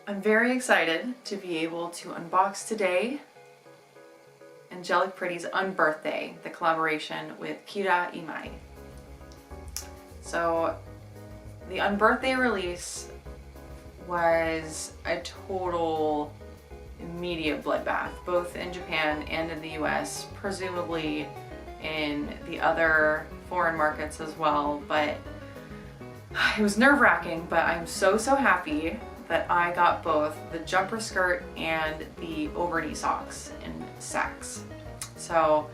I'm very excited to be able to unbox today Angelic Pretty's Un Birthday, the collaboration with Kira Imai. So the Un Birthday release was a total immediate bloodbath, both in Japan and in the US, presumably in the other foreign markets as well, but it was nerve-wracking, but I'm so happy that I got both the jumper skirt and the over-knee socks in Saks. So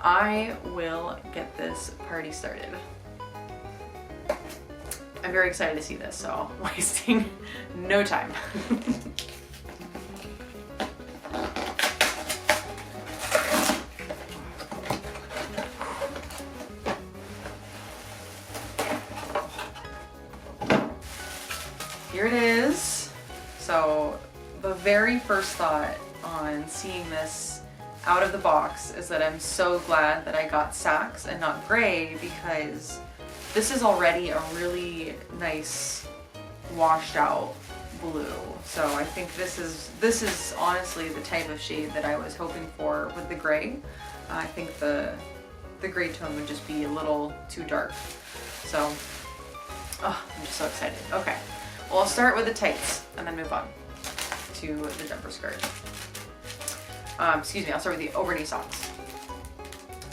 I will get this party started. I'm very excited to see this, so wasting no time. Here it is. So the very first thought on seeing this out of the box is that I'm so glad that I got Saks and not gray, because this is already a really nice washed out blue. So I think this is honestly the type of shade that I was hoping for with the gray. I think the gray tone would just be a little too dark. So I'm just so excited. Okay. Well, I'll start with the tights and then move on to the jumper skirt. Excuse me, I'll start with the over-knee socks.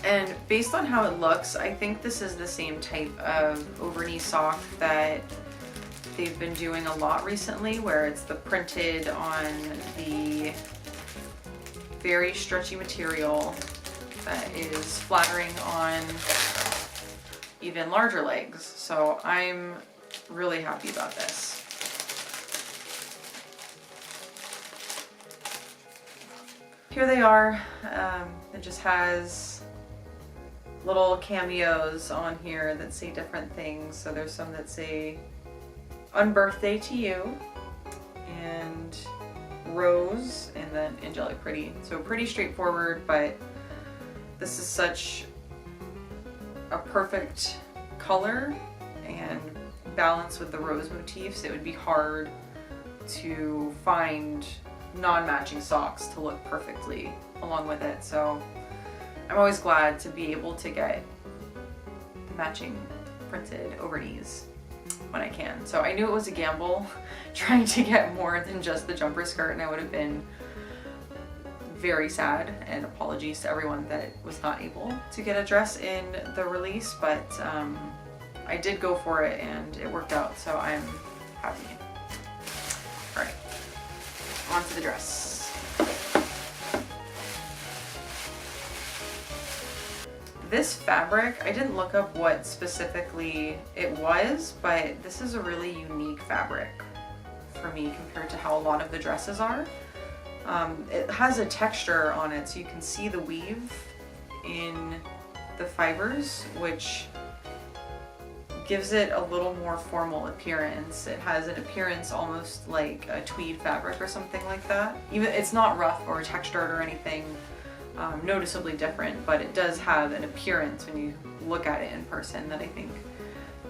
And based on how it looks, I think this is the same type of over-knee sock that they've been doing a lot recently, where it's the printed on the very stretchy material that is flattering on even larger legs. So I'm really happy about this. Here they are. It just has little cameos on here that say different things. So there's some that say Un Birthday to You, and Rose, and then Angelic Pretty. So pretty straightforward, but this is such a perfect color and balance with the rose motifs. It would be hard to find non-matching socks to look perfectly along with it. So I'm always glad to be able to get the matching printed over-knees when I can. So I knew it was a gamble trying to get more than just the jumper skirt, and I would have been very sad, and apologies to everyone that was not able to get a dress in the release, but I did go for it and it worked out, so I'm happy. All right, on to the dress. This fabric, I didn't look up what specifically it was, but this is a really unique fabric for me compared to how a lot of the dresses are. It has a texture on it, so you can see the weave in the fibers, which gives it a little more formal appearance. It has an appearance almost like a tweed fabric or something like that. Even it's not rough or textured or anything noticeably different, but it does have an appearance when you look at it in person that I think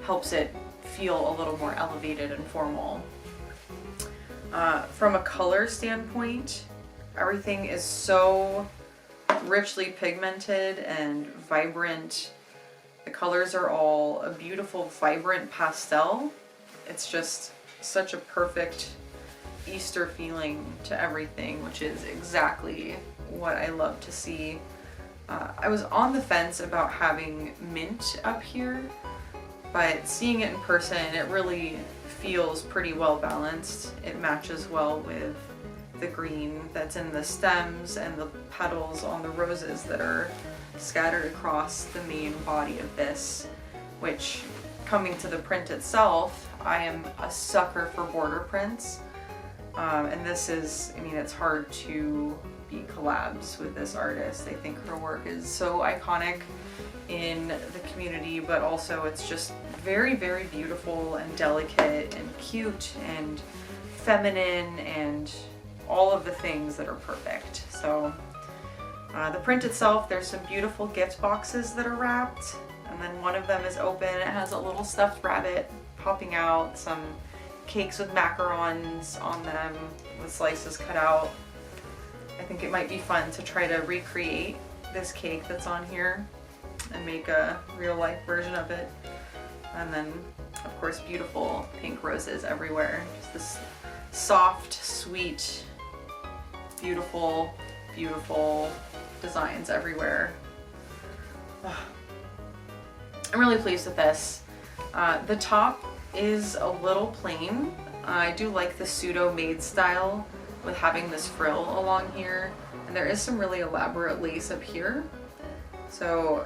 helps it feel a little more elevated and formal. From a color standpoint, everything is so richly pigmented and vibrant. The colors are all a beautiful, vibrant pastel. It's just such a perfect Easter feeling to everything, which is exactly what I love to see. I was on the fence about having mint up here, but seeing it in person, it really feels pretty well balanced. It matches well with the green that's in the stems and the petals on the roses that are scattered across the main body of this, which, coming to the print itself, I am a sucker for border prints. And this is, I mean, it's hard to beat collabs with this artist. I think her work is so iconic in the community, but also it's just very, very beautiful and delicate and cute and feminine and all of the things that are perfect. So the print itself, there's some beautiful gift boxes that are wrapped, and then one of them is open. It has a little stuffed rabbit popping out, some cakes with macarons on them with slices cut out. I think it might be fun to try to recreate this cake that's on here and make a real life version of it. And then of course beautiful pink roses everywhere. Just this soft, sweet, beautiful, beautiful designs everywhere. Ugh. I'm really pleased with this. The top is a little plain. I do like the pseudo maid style with having this frill along here, and there is some really elaborate lace up here. So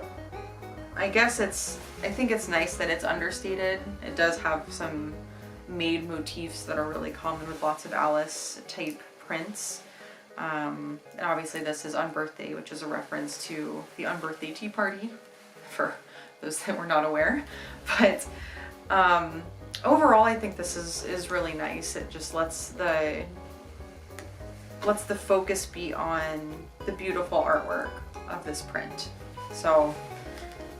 I guess I think it's nice that it's understated. It does have some maid motifs that are really common with lots of Alice type prints. And obviously this is Un Birthday, which is a reference to the Un Birthday Tea Party, for those that were not aware. But overall I think this is really nice. It just lets the focus be on the beautiful artwork of this print. So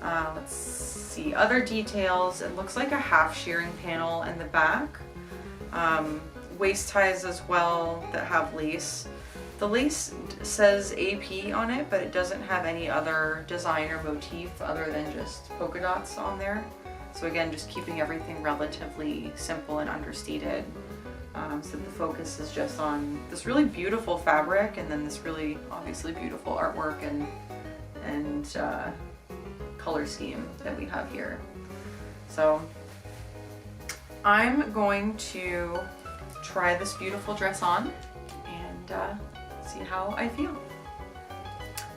let's see other details. It looks like a half shearing panel in the back. Waist ties as well that have lace. The lace says AP on it, but it doesn't have any other design or motif other than just polka dots on there. So again, just keeping everything relatively simple and understated. So the focus is just on this really beautiful fabric and then this really obviously beautiful artwork and color scheme that we have here. So I'm going to try this beautiful dress on and see how I feel.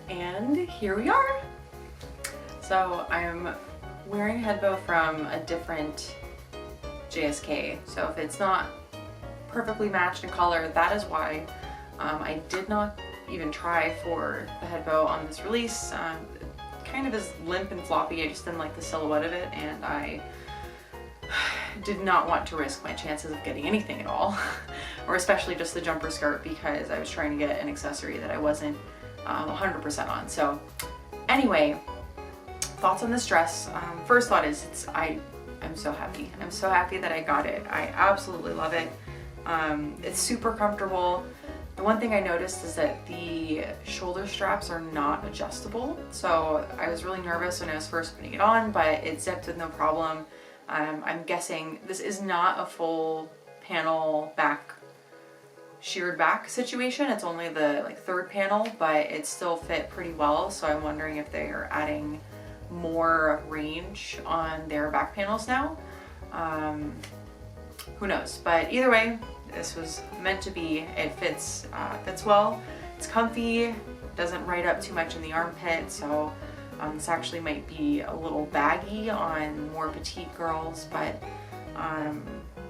And here we are. So I'm wearing a head bow from a different JSK. So if it's not perfectly matched in color, that is why. I did not even try for the head bow on this release. Kind of is limp and floppy. I just didn't like the silhouette of it, and I did not want to risk my chances of getting anything at all, or especially just the jumper skirt, because I was trying to get an accessory that I wasn't 100% on. So anyway, thoughts on this dress. First thought is I'm so happy. I'm so happy that I got it. I absolutely love it. It's super comfortable. The one thing I noticed is that the shoulder straps are not adjustable. So I was really nervous when I was first putting it on, but it zipped with no problem. I'm guessing this is not a full panel back, sheared back situation. It's only the third panel, but it still fit pretty well. So I'm wondering if they are adding more range on their back panels now. Who knows? But either way, this was meant to be. It fits well. It's comfy. Doesn't ride up too much in the armpit. So this actually might be a little baggy on more petite girls, but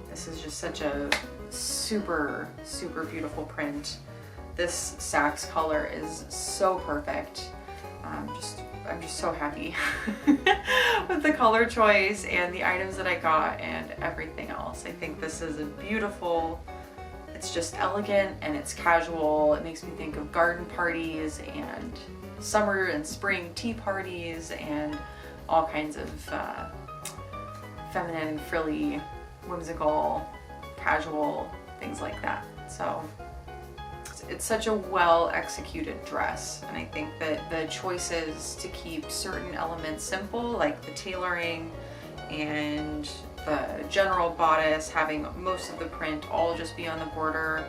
this is just such a super, super beautiful print. This sax color is so perfect. I'm just so happy with the color choice and the items that I got and everything else. I think this is a beautiful, it's just elegant and it's casual. It makes me think of garden parties and summer and spring tea parties and all kinds of feminine, frilly, whimsical, casual things like that. So it's such a well executed dress, and I think that the choices to keep certain elements simple, like the tailoring and the general bodice, having most of the print all just be on the border,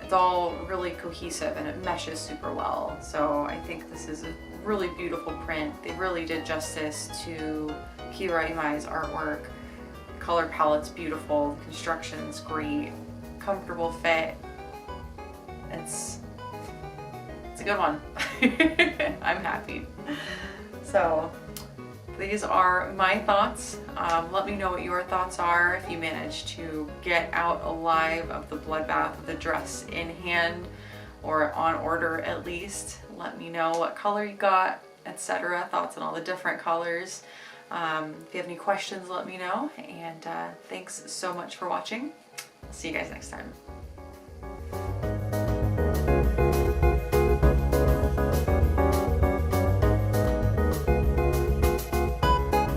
it's all really cohesive and it meshes super well. So I think this is a really beautiful print. They really did justice to Kira Imai's artwork. The color palette's beautiful, the construction's great, comfortable fit. It's a good one. I'm happy. So these are my thoughts. Let me know what your thoughts are. If you managed to get out alive of the bloodbath of the dress in hand or on order at least, let me know what color you got, etc. Thoughts on all the different colors. If you have any questions, let me know. And thanks so much for watching. See you guys next time.